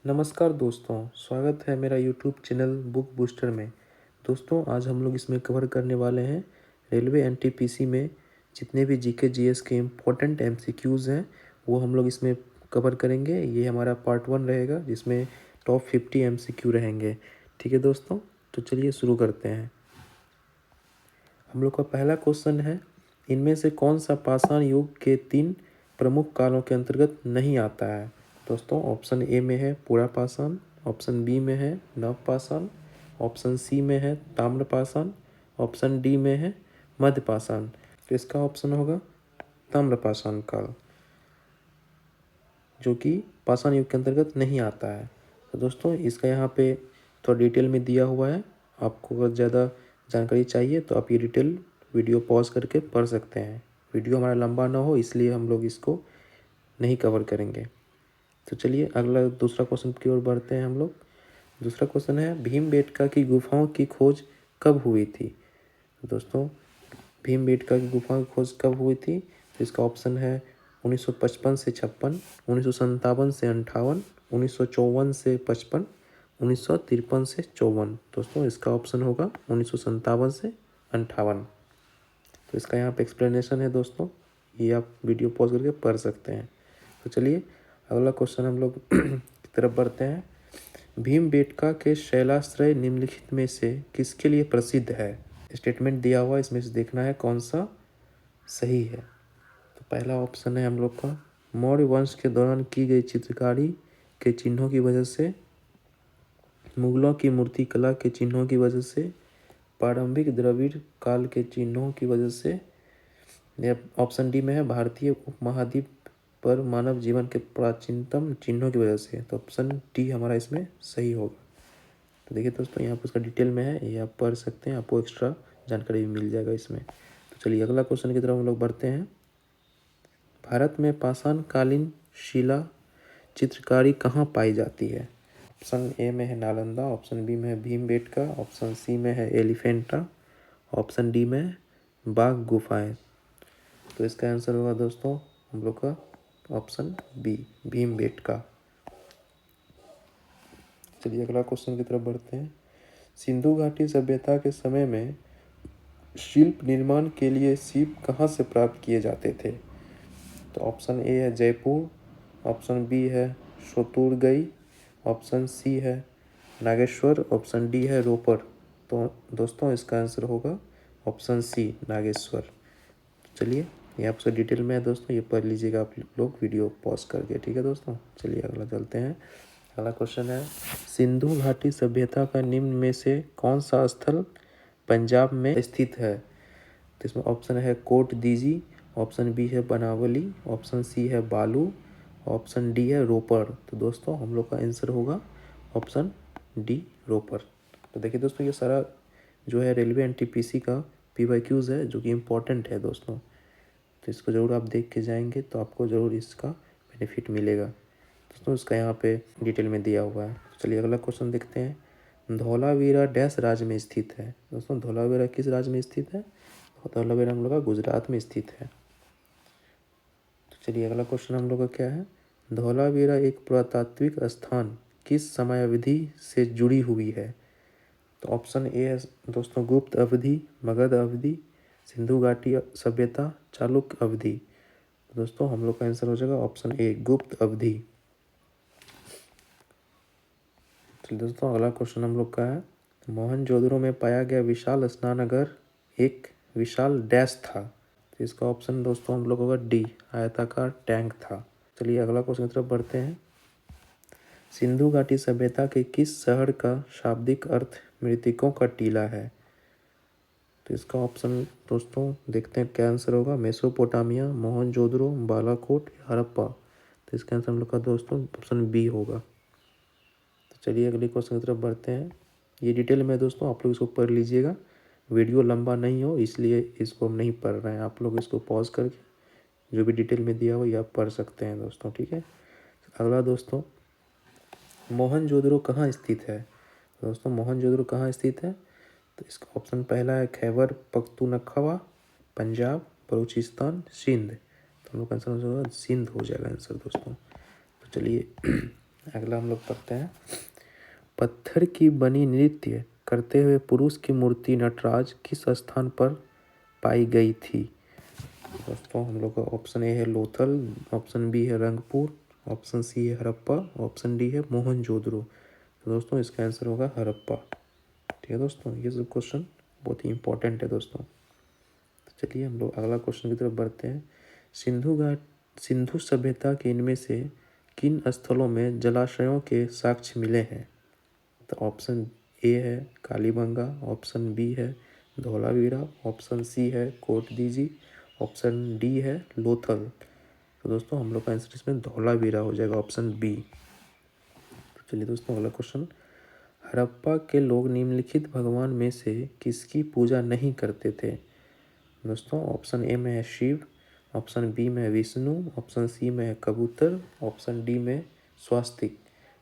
नमस्कार दोस्तों, स्वागत है मेरा यूट्यूब चैनल बुक बूस्टर में। दोस्तों, आज हम लोग इसमें कवर करने वाले हैं रेलवे एनटीपीसी में जितने भी जीके जीएस के इम्पोर्टेंट एमसीक्यूज़ हैं वो हम लोग इसमें कवर करेंगे। ये हमारा पार्ट 1 रहेगा जिसमें टॉप 50 एमसीक्यू रहेंगे। ठीक है दोस्तों, तो चलिए शुरू करते हैं। हम लोग का पहला क्वेश्चन है, इनमें से कौन सा पाषाण युग के 3 प्रमुख कालों के अंतर्गत नहीं आता है। दोस्तों, ऑप्शन ए में है पुरापाषाण, ऑप्शन बी में है नवपाषाण, ऑप्शन सी में है ताम्रपाषाण, ऑप्शन डी में है मध्यपाषाण। तो इसका ऑप्शन होगा ताम्रपाषाण काल, जो कि पाषाण युग के अंतर्गत नहीं आता है। तो दोस्तों, इसका यहाँ पे थोड़ा डिटेल में दिया हुआ है। आपको अगर ज़्यादा जानकारी चाहिए तो आप ये डिटेल वीडियो पॉज करके पढ़ सकते हैं। वीडियो हमारा लंबा ना हो इसलिए हम लोग इसको नहीं कवर करेंगे। तो चलिए अगला दूसरा क्वेश्चन की ओर बढ़ते हैं हम लोग। दूसरा क्वेश्चन है, भीमबेटका की गुफाओं की खोज कब हुई थी। दोस्तों, भीमबेटका की गुफाओं की खोज कब हुई थी। तो इसका ऑप्शन है 1955 से 56, 1957 से 58, 1954 से 55, 1953 से 54। दोस्तों, इसका ऑप्शन होगा 1957 से 58। तो इसका यहाँ पे एक्सप्लेनेशन है दोस्तों, ये आप वीडियो पॉज करके पढ़ सकते हैं। तो चलिए अगला क्वेश्चन हम लोग की तरफ बढ़ते हैं। भीमबेटका के शैलाश्रय निम्नलिखित में से किसके लिए प्रसिद्ध है। स्टेटमेंट दिया हुआ, इसमें से देखना है कौन सा सही है। तो पहला ऑप्शन है हम लोग का, मौर्य वंश के दौरान की गई चित्रकारी के चिन्हों की वजह से, मुगलों की मूर्तिकला के चिन्हों की वजह से, प्रारंभिक द्रविड़ काल के चिन्हों की वजह से, या ऑप्शन डी में है भारतीय उपमहाद्वीप पर मानव जीवन के प्राचीनतम चिन्हों की वजह से। तो ऑप्शन डी हमारा इसमें सही होगा। तो देखिए दोस्तों, यहाँ पर उसका डिटेल में है, ये आप पढ़ सकते हैं, आपको एक्स्ट्रा जानकारी भी मिल जाएगा इसमें। तो चलिए अगला क्वेश्चन की तरफ हम लोग बढ़ते हैं। भारत में पाषाण कालीन शिला चित्रकारी कहाँ पाई जाती है। ऑप्शन ए में है नालंदा, ऑप्शन बी में है भीमबेटका, ऑप्शन सी में है एलिफेंटा, ऑप्शन डी में बाघ गुफाएं। तो इसका आंसर होगा दोस्तों हम लोग का ऑप्शन बी, भीमबेटका। चलिए अगला क्वेश्चन की तरफ बढ़ते हैं। सिंधु घाटी सभ्यता के समय में शिल्प निर्माण के लिए सीप कहाँ से प्राप्त किए जाते थे। तो ऑप्शन ए है जयपुर, ऑप्शन बी है शोतुरगई, ऑप्शन सी है नागेश्वर, ऑप्शन डी है रोपर। तो दोस्तों, इसका आंसर होगा ऑप्शन सी, नागेश्वर। चलिए ये आपसे डिटेल में है दोस्तों, ये पढ़ लीजिएगा आप लोग वीडियो पॉज करके। ठीक है दोस्तों, चलिए अगला चलते हैं। अगला क्वेश्चन है, सिंधु घाटी सभ्यता का निम्न में से कौन सा स्थल पंजाब में स्थित है। तो इसमें ऑप्शन है कोट दीजी, ऑप्शन बी है बनावली, ऑप्शन सी है बालू, ऑप्शन डी है रोपर। तो दोस्तों हम लोग का आंसर होगा ऑप्शन डी, रोपर। तो देखिए दोस्तों, ये सारा जो है रेलवे एनटीपीसी का पीवाईक्यूज़ है जो कि इम्पोर्टेंट है दोस्तों। तो इसको ज़रूर आप देख के जाएंगे तो आपको ज़रूर इसका बेनिफिट मिलेगा दोस्तों। इसका यहाँ पे डिटेल में दिया हुआ है। तो चलिए अगला क्वेश्चन देखते हैं। धौलावीरा डैश राज्य में स्थित है। दोस्तों, धौलावीरा किस राज्य में स्थित है। धौलावीरा हम लोग का गुजरात में स्थित है। तो चलिए अगला क्वेश्चन हम लोग का क्या है, धौलावीरा एक पुरातात्विक स्थान किस समयावधि से जुड़ी हुई है। तो ऑप्शन ए है दोस्तों गुप्त अवधि, मगध अवधि, सिंधु घाटी सभ्यता, चालुक्य अवधि। तो दोस्तों हम लोग का आंसर हो जाएगा ऑप्शन ए, गुप्त अवधि। तो दोस्तों अगला क्वेश्चन हम लोग का है, मोहनजोदड़ो में पाया गया विशाल स्नानघर एक विशाल डैश था। तो इसका ऑप्शन दोस्तों हम लोग होगा डी, आयताकार टैंक था। चलिए अगला क्वेश्चन की तरफ बढ़ते हैं। सिंधु घाटी सभ्यता के किस शहर का शाब्दिक अर्थ मृतकों का टीला है। तो इसका ऑप्शन दोस्तों देखते हैं क्या आंसर होगा, मेसोपोटामिया, मोहनजोदड़ो, बालाकोट, हड़प्पा। तो इसका आंसर हम लोग का दोस्तों ऑप्शन बी होगा। तो चलिए अगले क्वेश्चन की तरफ बढ़ते हैं। ये डिटेल में दोस्तों आप लोग इसको पढ़ लीजिएगा, वीडियो लंबा नहीं हो इसलिए इसको हम नहीं पढ़ रहे हैं। आप लोग इसको पॉज करके जो भी डिटेल में दिया हो ये आप पढ़ सकते हैं दोस्तों। ठीक है, अगला दोस्तों, मोहनजोदड़ो कहाँ स्थित है। दोस्तों मोहनजोदड़ो कहाँ स्थित है। तो इसका ऑप्शन पहला है खैबर पख्तूनख्वा, पंजाब, बलूचिस्तान, सिंध। तो हम लोग का आंसर होगा सिंध हो जाएगा आंसर दोस्तों। तो चलिए अगला हम लोग पढ़ते हैं। पत्थर की बनी नृत्य करते हुए पुरुष की मूर्ति नटराज किस स्थान पर पाई गई थी? दोस्तों हम लोग का ऑप्शन ए है लोथल, ऑप्शन बी है रंगपुर, ऑप्शन सी है हड़प्पा, ऑप्शन डी है मोहनजोदड़ो। तो दोस्तों इसका आंसर होगा हड़प्पा। ठीक है दोस्तों, ये सब क्वेश्चन बहुत ही इंपॉर्टेंट है दोस्तों। तो चलिए हम लोग अगला क्वेश्चन की तरफ बढ़ते हैं। सिंधु सभ्यता के इनमें से किन स्थलों में जलाशयों के साक्ष्य मिले हैं? तो ऑप्शन ए है कालीबंगा, ऑप्शन बी है धौलावीरा, ऑप्शन सी है कोटदीजी, ऑप्शन डी है लोथल। तो दोस्तों हम लोग का आंसर इसमें धौलावीरा हो जाएगा, ऑप्शन बी। तो चलिए दोस्तों अगला क्वेश्चन। हड़प्पा के लोग निम्नलिखित भगवान में से किसकी पूजा नहीं करते थे? दोस्तों ऑप्शन ए में है शिव, ऑप्शन बी में है विष्णु, ऑप्शन सी में है कबूतर, ऑप्शन डी में स्वास्तिक।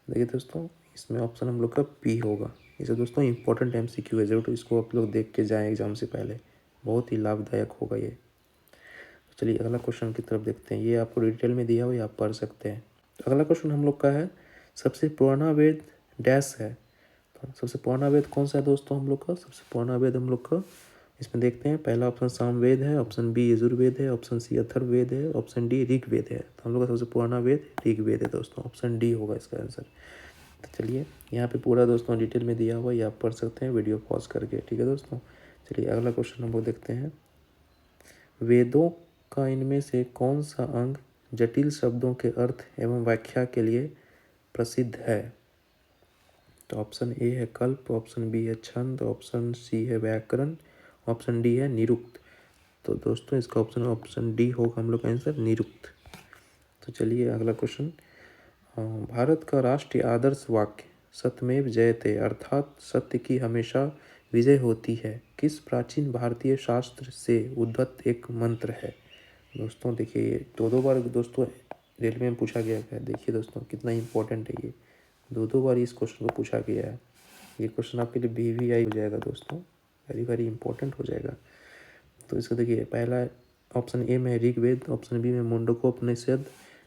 देखिए दोस्तों इसमें ऑप्शन हम लोग का बी होगा। इसे दोस्तों इंपॉर्टेंट MCQ है, जरूर इसको आप लोग देख के जाएं एग्जाम से पहले, बहुत ही लाभदायक होगा ये। तो चलिए अगला क्वेश्चन की तरफ देखते हैं। ये आपको डिटेल में दिया हुआ है, आप पढ़ सकते हैं। तो अगला क्वेश्चन हम लोग का है सबसे पुराना वेद डैश है। तो सबसे पुराना वेद कौन सा है दोस्तों? हम लोग का सबसे पुराना वेद हम लोग का इसमें देखते हैं। पहला ऑप्शन सामवेद है, ऑप्शन बी यजुर्वेद है, ऑप्शन सी अथर्ववेद है, ऑप्शन डी ऋग्वेद है। तो हम लोग का सबसे पुराना वेद ऋग्वेद है दोस्तों, ऑप्शन डी होगा इसका आंसर। तो चलिए यहाँ पे पूरा दोस्तों डिटेल में दिया हुआ है, ये आप पढ़ सकते हैं वीडियो पॉज करके। ठीक है दोस्तों, चलिए अगला क्वेश्चन हम लोग देखते हैं। वेदों का इनमें से कौन सा अंग जटिल शब्दों के अर्थ एवं व्याख्या के लिए प्रसिद्ध है? तो ऑप्शन ए है कल्प, ऑप्शन बी है छंद, ऑप्शन सी है व्याकरण, ऑप्शन डी है निरुक्त। तो दोस्तों इसका ऑप्शन डी होगा हम लोग का आंसर, निरुक्त। तो चलिए अगला क्वेश्चन। भारत का राष्ट्रीय आदर्श वाक्य सत्यमेव जयते अर्थात सत्य की हमेशा विजय होती है किस प्राचीन भारतीय शास्त्र से उद्धृत एक मंत्र है? दोस्तों देखिए दो बार दोस्तों रेलवे में पूछा गया है। देखिए दोस्तों कितना इंपॉर्टेंट है ये, दो बार इस क्वेश्चन को पूछा गया है। ये क्वेश्चन आपके लिए VVI हो जाएगा दोस्तों, वेरी वेरी इंपॉर्टेंट हो जाएगा। तो इसको देखिए, पहला ऑप्शन ए में ऋग्वेद, ऑप्शन बी में मुंडकोपनिषद,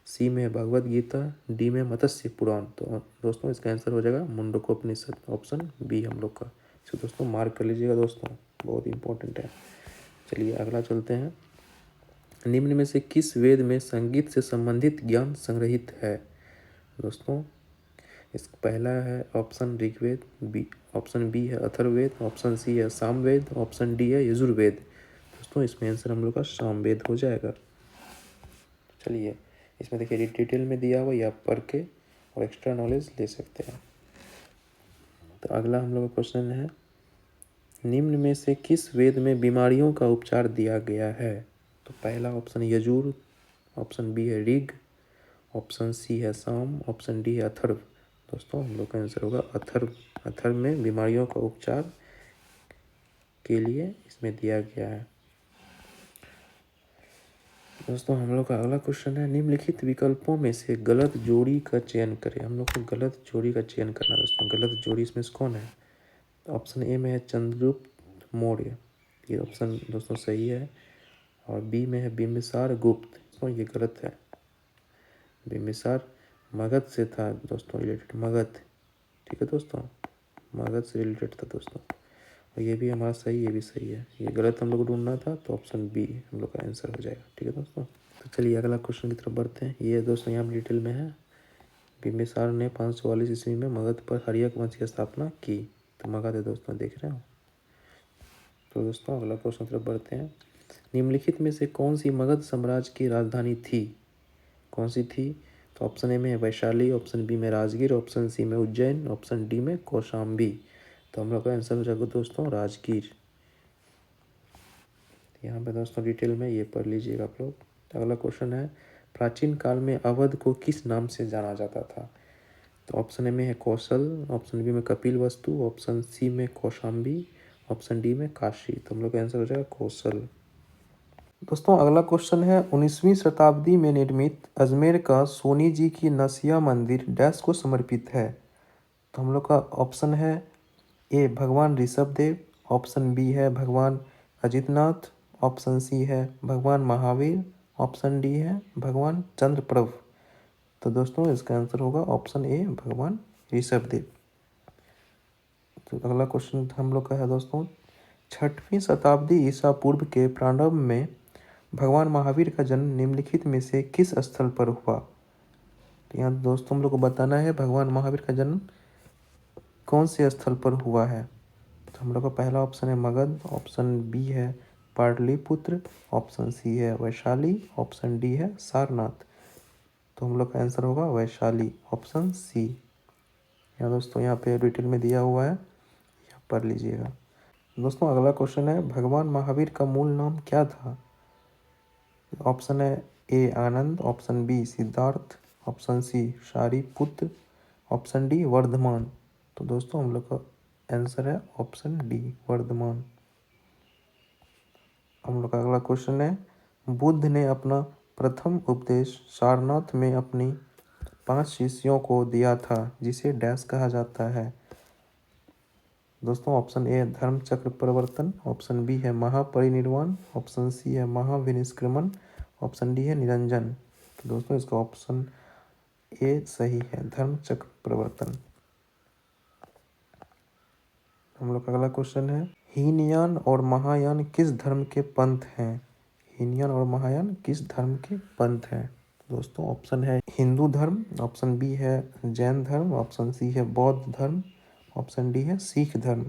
सी में भगवद गीता, डी में मत्स्य पुराण। तो दोस्तों इसका आंसर हो जाएगा मुंडकोपनिषद, ऑप्शन बी हम लोग का। इसको दोस्तों मार्क कर लीजिएगा दोस्तों, बहुत इंपॉर्टेंट है। चलिए अगला चलते हैं। निम्न में से किस वेद में संगीत से संबंधित ज्ञान संग्रहित है? दोस्तों इस पहला है option Rigveda, B option B है अथर्ववेद, ऑप्शन सी है सामवेद, ऑप्शन डी है यजुर्वेद। दोस्तों इसमें आंसर हम लोग का सामवेद हो जाएगा। चलिए इसमें देखिए डिटेल में दिया हुआ, ये आप पढ़ के और एक्स्ट्रा नॉलेज ले सकते हैं। तो अगला हम लोग का क्वेश्चन है, निम्न में से किस वेद में बीमारियों का उपचार दिया गया है? तो पहला ऑप्शन यजुर, ऑप्शन बी है ऋग, ऑप्शन सी है साम, ऑप्शन डी है अथर्व। दोस्तों हम लोग का आंसर होगा अथर्व। अथर्व में बीमारियों का उपचार के लिए इसमें दिया गया है। दोस्तों हम लोग का अगला क्वेश्चन है, निम्नलिखित विकल्पों में से गलत जोड़ी का चयन करें। हम लोग को गलत जोड़ी का चयन करना है दोस्तों। गलत जोड़ी इसमें से कौन है? ऑप्शन ए में है चंद्रगुप्त मौर्य, ये ऑप्शन दोस्तों सही है। और बी में है बिंबिसार गुप्त, दोस्तों ये गलत है। बिंबिसार मगध से था दोस्तों रिलेटेड, मगध। ठीक है दोस्तों, मगध से रिलेटेड था दोस्तों। और ये भी हमारा सही, ये भी सही है। ये गलत हम लोग को ढूंढना था, तो ऑप्शन बी हम लोग का आंसर हो जाएगा। ठीक है दोस्तों, तो चलिए अगला क्वेश्चन की तरफ बढ़ते हैं। ये दोस्तों यहाँ डिटेल में है। बिंबिसार ने 544 ईस्वी में मगध पर हर्यक वंश की स्थापना की। तो मगध है दोस्तों, देख रहे हो। तो दोस्तों अगला क्वेश्चन की तरफ बढ़ते हैं। निम्नलिखित में से कौन सी मगध साम्राज्य की राजधानी थी? कौन सी थी? तो ऑप्शन ए में है वैशाली, ऑप्शन बी में राजगीर, ऑप्शन सी में उज्जैन, ऑप्शन डी में कौशाम्बी। तो हम लोग का आंसर हो जाएगा दोस्तों राजगीर। यहाँ पे दोस्तों डिटेल में ये पढ़ लीजिएगा आप लोग। अगला क्वेश्चन है, प्राचीन काल में अवध को किस नाम से जाना जाता था? तो ऑप्शन ए में है कौशल, ऑप्शन बी में कपिल वस्तु, ऑप्शन सी में कौशाम्बी, ऑप्शन डी में काशी। तो हम लोग का आंसर हो जाएगा कौशल। दोस्तों अगला क्वेश्चन है, 19वीं शताब्दी में निर्मित अजमेर का सोनी जी की नसिया मंदिर डैश को समर्पित है? तो हम लोग का ऑप्शन है ए भगवान ऋषभदेव, ऑप्शन बी है भगवान अजितनाथ, ऑप्शन सी है भगवान महावीर, ऑप्शन डी है भगवान चंद्रप्रभ। तो दोस्तों इसका आंसर होगा ऑप्शन ए, भगवान ऋषभदेव। तो अगला क्वेश्चन हम लोग का है दोस्तों, 6वीं शताब्दी ईसा पूर्व के प्रारंभ में भगवान महावीर का जन्म निम्नलिखित में से किस स्थल पर हुआ। तो यहाँ दोस्तों हम लोग को बताना है भगवान महावीर का जन्म कौन से स्थल पर हुआ है। तो हम लोग का पहला ऑप्शन है मगध, ऑप्शन बी है पाटलिपुत्र, ऑप्शन सी है वैशाली, ऑप्शन डी है सारनाथ। तो हम लोग का आंसर होगा वैशाली, ऑप्शन सी। यहाँ दोस्तों यहाँ पे डिटेल में दिया हुआ है, यहाँ पढ़ लीजिएगा। दोस्तों अगला क्वेश्चन है, भगवान महावीर का मूल नाम क्या था। ऑप्शन है A Anand, option B Siddharth, option C Shariputra, option D Vardhaman. तो दोस्तों हम लोग का आंसर है ऑप्शन डी वर्धमान। हम लोग का अगला क्वेश्चन है, बुद्ध ने अपना प्रथम उपदेश सारनाथ में अपनी 5 शिष्यों को दिया था जिसे डैश कहा जाता है। दोस्तों ऑप्शन ए धर्म चक्र परिवर्तन, ऑप्शन बी है महापरिनिर्वाण, ऑप्शन सी है महाविनिष्क्रमण, ऑप्शन डी है निरंजन। तो दोस्तों इसका ऑप्शन ए सही है, धर्म चक्र परिवर्तन। हम लोग का अगला क्वेश्चन है, हीनयान और महायान किस धर्म के पंथ हैं। हीनयान और महायान किस धर्म के पंथ हैं। दोस्तों ऑप्शन है हिंदू धर्म, ऑप्शन बी है जैन धर्म, ऑप्शन सी है बौद्ध धर्म, ऑप्शन डी है सिख धर्म।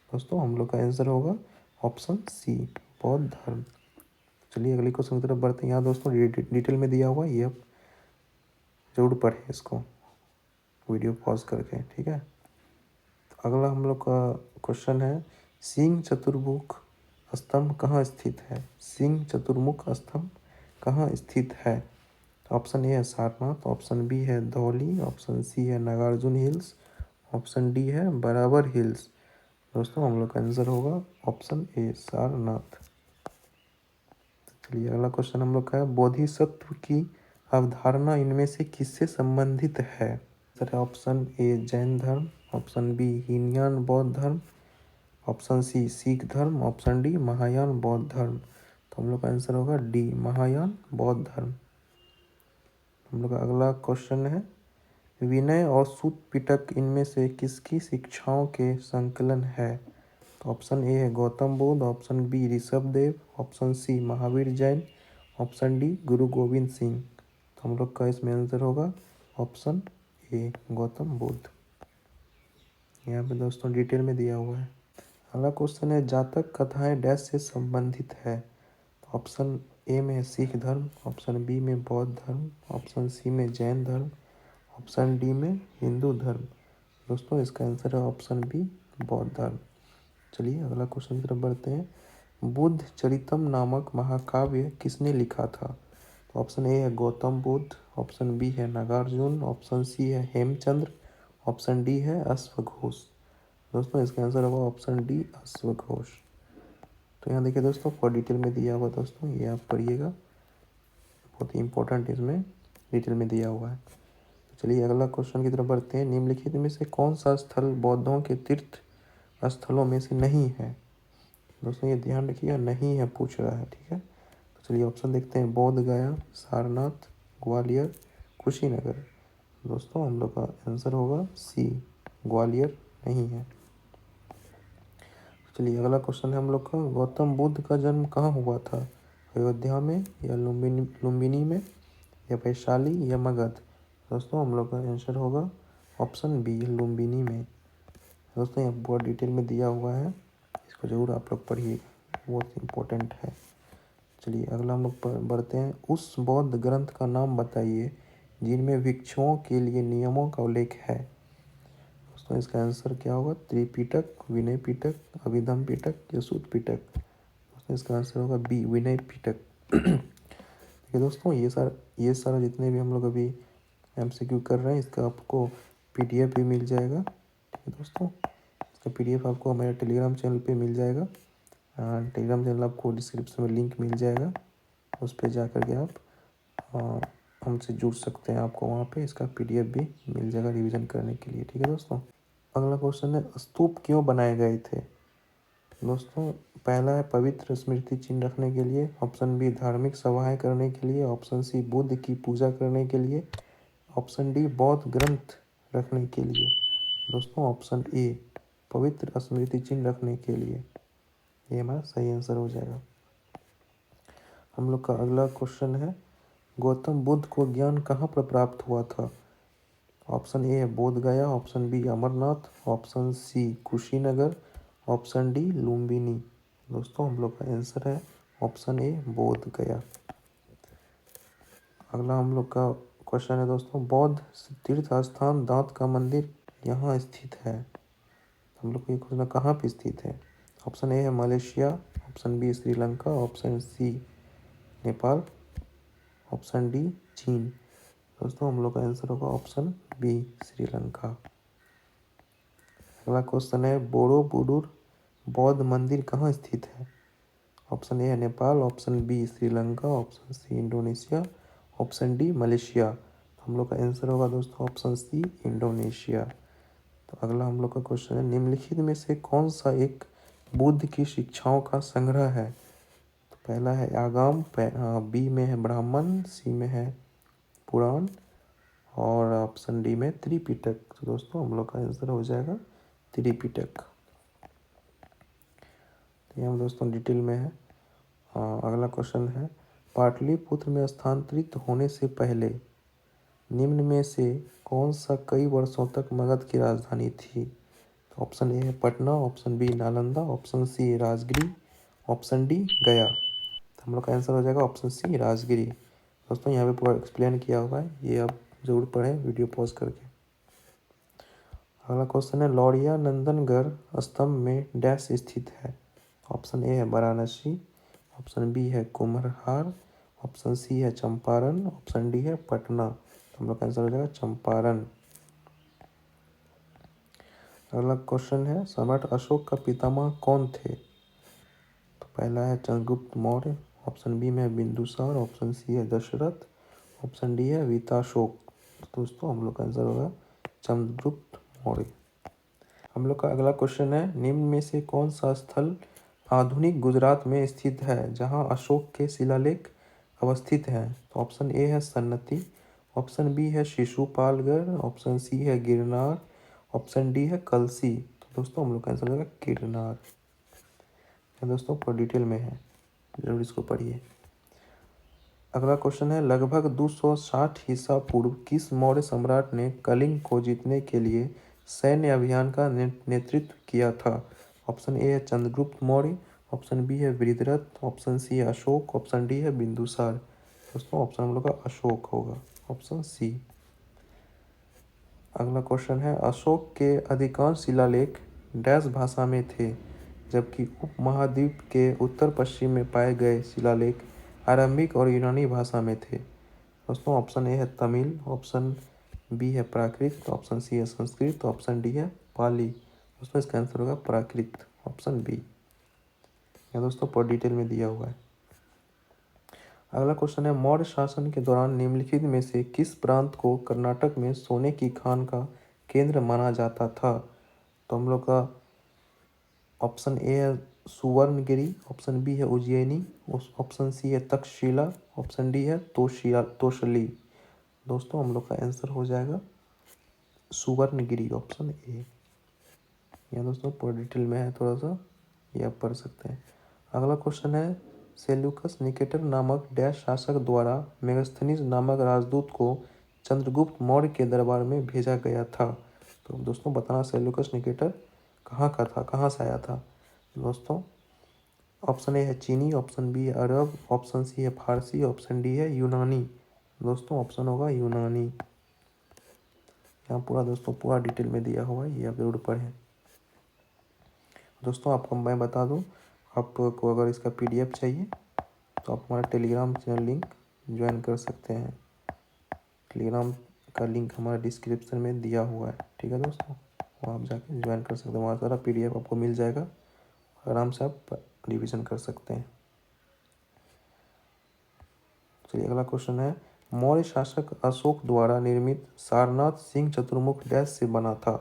दोस्तों हम लोग का आंसर होगा ऑप्शन सी, बौद्ध धर्म। चलिए अगले क्वेश्चन की तरफ बढ़ते हैं। यहाँ दोस्तों डिटेल में दिया हुआ, ये आप जरूर पढ़ें इसको वीडियो पॉज करके, ठीक है। तो अगला हम लोग का क्वेश्चन है, सिंह चतुर्मुख स्तंभ कहाँ स्थित है। सिंह चतुर्मुख स्तंभ कहाँ स्थित है। ऑप्शन ए है सारनाथ, ऑप्शन बी है धौली, ऑप्शन सी है नागार्जुन हिल्स, ऑप्शन डी है बराबर हिल्स। दोस्तों हम लोग का आंसर होगा ऑप्शन ए सारनाथ। चलिए अगला क्वेश्चन हम लोग का है, बोधिसत्व की अवधारणा इनमें से किससे संबंधित है। सर ऑप्शन ए जैन धर्म, ऑप्शन बी हीनयान बौद्ध धर्म, ऑप्शन सी सिख धर्म, ऑप्शन डी महायान बौद्ध धर्म। तो हम लोग का आंसर होगा डी महायान बौद्ध धर्म। हम लोग का अगला क्वेश्चन है, विनय और सूत पिटक इनमें से किसकी शिक्षाओं के संकलन है। तो ऑप्शन ए है Gautam Buddha, option B Rishabhdev, option C Mahavir Jain, option D Guru Gobind Singh. तो हम लोग का इसमें आंसर होगा ऑप्शन ए गौतम बुद्ध। यहाँ पे दोस्तों डिटेल में दिया हुआ है। अगला क्वेश्चन है, जातक कथाएं डैश से संबंधित है। तो ऑप्शन ए में सिख धर्म, ऑप्शन बी में बौद्ध धर्म, ऑप्शन सी में जैन धर्म, ऑप्शन डी में हिंदू धर्म। दोस्तों इसका आंसर है ऑप्शन बी बौद्ध धर्म। चलिए अगला क्वेश्चन की तरफ बढ़ते हैं, बुद्ध चरितम नामक महाकाव्य किसने लिखा था। तो ऑप्शन ए है गौतम बुद्ध, ऑप्शन बी है नागार्जुन, ऑप्शन सी है हेमचंद्र, ऑप्शन डी है अश्वघोष। दोस्तों इसका आंसर होगा ऑप्शन डी अश्वघोष। तो यहाँ देखिए दोस्तों फॉर डिटेल में दिया हुआ, दोस्तों ये आप पढ़िएगा, बहुत ही इंपॉर्टेंट इसमें डिटेल में दिया हुआ है। तो चलिए अगला क्वेश्चन की तरफ बढ़ते हैं, निम्नलिखित में से कौन सा स्थल बौद्धों के तीर्थ स्थलों में से नहीं है। दोस्तों ये ध्यान रखिएगा, नहीं है पूछ रहा है, ठीक है। तो चलिए ऑप्शन देखते हैं, बोध गया, सारनाथ, ग्वालियर, कुशीनगर। दोस्तों हम लोग का आंसर होगा सी ग्वालियर नहीं है। चलिए अगला क्वेश्चन है हम लोग का, गौतम बुद्ध का जन्म कहाँ हुआ था। अयोध्या में या लुम्बिनी में या वैशाली या मगध। दोस्तों हम लोग का आंसर होगा ऑप्शन बी लुम्बिनी में। दोस्तों यहाँ बहुत डिटेल में दिया हुआ है, इसको ज़रूर आप लोग पढ़िएगा, बहुत इम्पोर्टेंट है। चलिए अगला हम लोग बढ़ते हैं, उस बौद्ध ग्रंथ का नाम बताइए जिनमें भिक्षुओं के लिए नियमों का उल्लेख है। दोस्तों इसका आंसर क्या होगा, त्रिपिटक, विनय पिटक, अभिधम पिटक या सूत पिटक। दोस्तों इसका आंसर होगा बी विनय पिटक। ठीक है दोस्तों, ये सारा जितने भी हम लोग अभी MCQ कर रहे हैं इसका आपको PDF भी मिल जाएगा। ठीक है दोस्तों, इसका PDF आपको हमारे टेलीग्राम चैनल पे मिल जाएगा। टेलीग्राम चैनल आपको डिस्क्रिप्शन में लिंक मिल जाएगा, उस पर जा कर के आप हमसे जुड़ सकते हैं। आपको वहाँ पे इसका PDF भी मिल जाएगा रिवीजन करने के लिए। ठीक है दोस्तों, अगला क्वेश्चन है, स्तूप क्यों बनाए गए थे। दोस्तों पहला है पवित्र स्मृति चिन्ह रखने के लिए, ऑप्शन बी धार्मिक सभाएं करने के लिए, ऑप्शन सी बुद्ध की पूजा करने के लिए, ऑप्शन डी बौद्ध ग्रंथ रखने के लिए। दोस्तों ऑप्शन ए पवित्र स्मृति चिन्ह रखने के लिए। ये हमारा सही आंसर हो जाएगा। हम लोग का अगला क्वेश्चन है, गौतम बुद्ध को ज्ञान कहाँ पर प्राप्त हुआ था। ऑप्शन ए है Bodh Gaya, option B Amarnath, option C Kushinagar, option D Lumbini. दोस्तों हम लोग का आंसर है ऑप्शन ए बोध गया। अगला हम लोग का क्वेश्चन है दोस्तों, बौद्ध तीर्थ स्थान दांत का मंदिर यहाँ स्थित है। हम लोग को ये क्वेश्चन कहाँ पे स्थित है। ऑप्शन ए है Malaysia, option B Sri Lanka, option C Nepal, option D चीन। दोस्तों हम लोग का आंसर होगा ऑप्शन बी श्रीलंका। अगला क्वेश्चन है, बोरोबुडुर बौद्ध मंदिर कहाँ स्थित है। ऑप्शन ए है Nepal, option B Sri Lanka, option C Indonesia, option D Malaysia. तो हम लोग का आंसर होगा दोस्तों ऑप्शन सी इंडोनेशिया। तो अगला हम लोग का क्वेश्चन है, निम्नलिखित में से कौन सा एक बुद्ध की शिक्षाओं का संग्रह है। तो पहला है आगम, बी में है ब्राह्मण, सी में है पुराण और ऑप्शन डी में त्रिपिटक। तो दोस्तों हम लोग का आंसर हो जाएगा त्रिपिटक। तो ये हम दोस्तों डिटेल में है। अगला क्वेश्चन है, पाटलिपुत्र में स्थानांतरित होने से पहले निम्न में से कौन सा कई वर्षों तक मगध की राजधानी थी। तो ऑप्शन ए है Patna, option B Nalanda, option C Rajgiri, option D Gaya. तो हम लोग का आंसर हो जाएगा ऑप्शन सी राजगिरी। दोस्तों यहाँ पे पूरा एक्सप्लेन किया हुआ है, ये आप जरूर पढ़ें वीडियो पॉज करके। अगला क्वेश्चन है, लौरिया नंदनगढ़ स्तंभ में डैश स्थित है। ऑप्शन ए है वाराणसी, ऑप्शन बी है कुम्हरहार, ऑप्शन सी है चंपारण, ऑप्शन डी है पटना। तो हम लोग का आंसर हो जाएगा चंपारण। अगला क्वेश्चन है, सम्राट अशोक का पितामह कौन थे। तो पहला है चंद्रगुप्त मौर्य, ऑप्शन बी में बिंदुसार, ऑप्शन सी है दशरथ, ऑप्शन डी है वीताशोक। तो दोस्तों हम लोग का आंसर होगा चंद्रगुप्त मौर्य। हम लोग का अगला क्वेश्चन है, निम्न में से कौन सा स्थल आधुनिक गुजरात में स्थित है जहां अशोक के शिलालेख अवस्थित हैं। तो ऑप्शन ए है सन्नति, ऑप्शन बी है शिशुपालगढ़, ऑप्शन सी है गिरनार, ऑप्शन डी है कलसी। तो दोस्तों हम लोग का आंसर होगा गिरनार। दोस्तों पूरा डिटेल में है, जरूर इसको पढ़िए। अगला क्वेश्चन है, लगभग 260 ईसा पूर्व किस मौर्य सम्राट ने कलिंग को जीतने के लिए सैन्य अभियान का नेतृत्व किया था। ऑप्शन ए है चंद्रगुप्त मौर्य, ऑप्शन बी है वृद्धरथ, ऑप्शन सी है अशोक, ऑप्शन डी है बिंदुसार। दोस्तों ऑप्शन हम लोग का अशोक होगा, ऑप्शन सी। अगला क्वेश्चन है, अशोक के अधिकांश शिलालेख डैश भाषा में थे जबकि उपमहाद्वीप के उत्तर पश्चिम में पाए गए शिलालेख आरंभिक और यूनानी भाषा में थे। दोस्तों ऑप्शन ए है तमिल, ऑप्शन बी है प्राकृत, ऑप्शन सी है संस्कृत, ऑप्शन डी है पाली। दोस्तों इसका आंसर होगा प्राकृत, ऑप्शन बी। यह दोस्तों पर डिटेल में दिया हुआ है। अगला क्वेश्चन है, मौर्य शासन के दौरान निम्नलिखित में से किस प्रांत को कर्नाटक में सोने की खान का केंद्र माना जाता था। तो हम लोग का ऑप्शन ए है सुवर्णगिरी, ऑप्शन बी है उज्जैनी, ऑप्शन सी है तक्षशिला, ऑप्शन डी है तोशली। दोस्तों हम लोग का आंसर हो जाएगा सुवर्णगिरी, ऑप्शन ए। यह दोस्तों पूरा डिटेल में है, थोड़ा सा ये आप पढ़ सकते हैं। अगला क्वेश्चन है, सेल्यूकस निकेटर नामक डैश शासक द्वारा मेगास्थनीज नामक राजदूत को चंद्रगुप्त मौर्य के दरबार में भेजा गया था। तो दोस्तों बताना सेल्यूकस निकेटर कहाँ का था, कहाँ से आया था। दोस्तों ऑप्शन ए है चीनी, ऑप्शन बी है अरब, ऑप्शन सी है फारसी, ऑप्शन डी है यूनानी। दोस्तों ऑप्शन होगा यूनानी। यहाँ पूरा दोस्तों पूरा डिटेल में दिया हुआ है, ये आप जरूर पढ़ें। दोस्तों आपको मैं बता दूं, आपको अगर इसका PDF चाहिए तो आप हमारा टेलीग्राम चैनल लिंक ज्वाइन कर सकते हैं। टेलीग्राम का लिंक हमारा डिस्क्रिप्शन में दिया हुआ है, ठीक है दोस्तों, वहाँ आप जाके ज्वाइन कर सकते हैं। वहाँ सारा PDF आपको मिल जाएगा, आराम से आप रिविज़न कर सकते हैं। चलिए अगला क्वेश्चन है, मौर्य शासक अशोक द्वारा निर्मित सारनाथ सिंह चतुर्मुख डैश से बना था।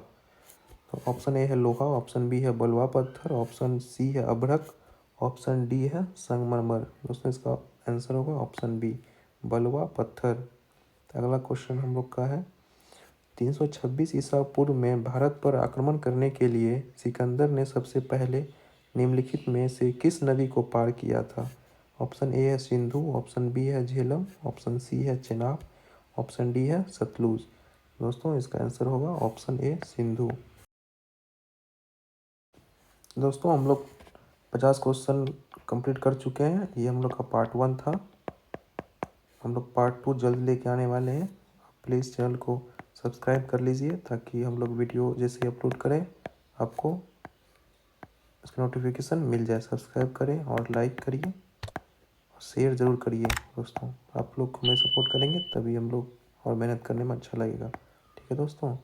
तो ऑप्शन ए है लोहा, ऑप्शन बी है बलुआ पत्थर, ऑप्शन सी है अभ्रक, ऑप्शन डी है संगमरमर। दोस्तों इसका आंसर होगा ऑप्शन बी बलुआ पत्थर। तो अगला क्वेश्चन हम लोग का है 326 ईसा पूर्व में भारत पर आक्रमण करने के लिए सिकंदर ने सबसे पहले निम्नलिखित में से किस नदी को पार किया था? ऑप्शन ए है सिंधु, ऑप्शन बी है झेलम, ऑप्शन सी है चेनाब, ऑप्शन डी है सतलुज। दोस्तों इसका आंसर होगा ऑप्शन ए सिंधु। दोस्तों हम लोग 50 क्वेश्चन कंप्लीट कर चुके हैं। ये हम लोग का पार्ट 1 था। हम लोग पार्ट 2 जल्द लेके आने वाले हैं। प्लीज़ चैनल को सब्सक्राइब कर लीजिए ताकि हम लोग वीडियो जैसे अपलोड करें आपको उसका नोटिफिकेशन मिल जाए। सब्सक्राइब करें और लाइक करिए और शेयर ज़रूर करिए। दोस्तों आप लोग हमें सपोर्ट करेंगे तभी हम लोग और मेहनत करने में अच्छा लगेगा। ठीक है दोस्तों।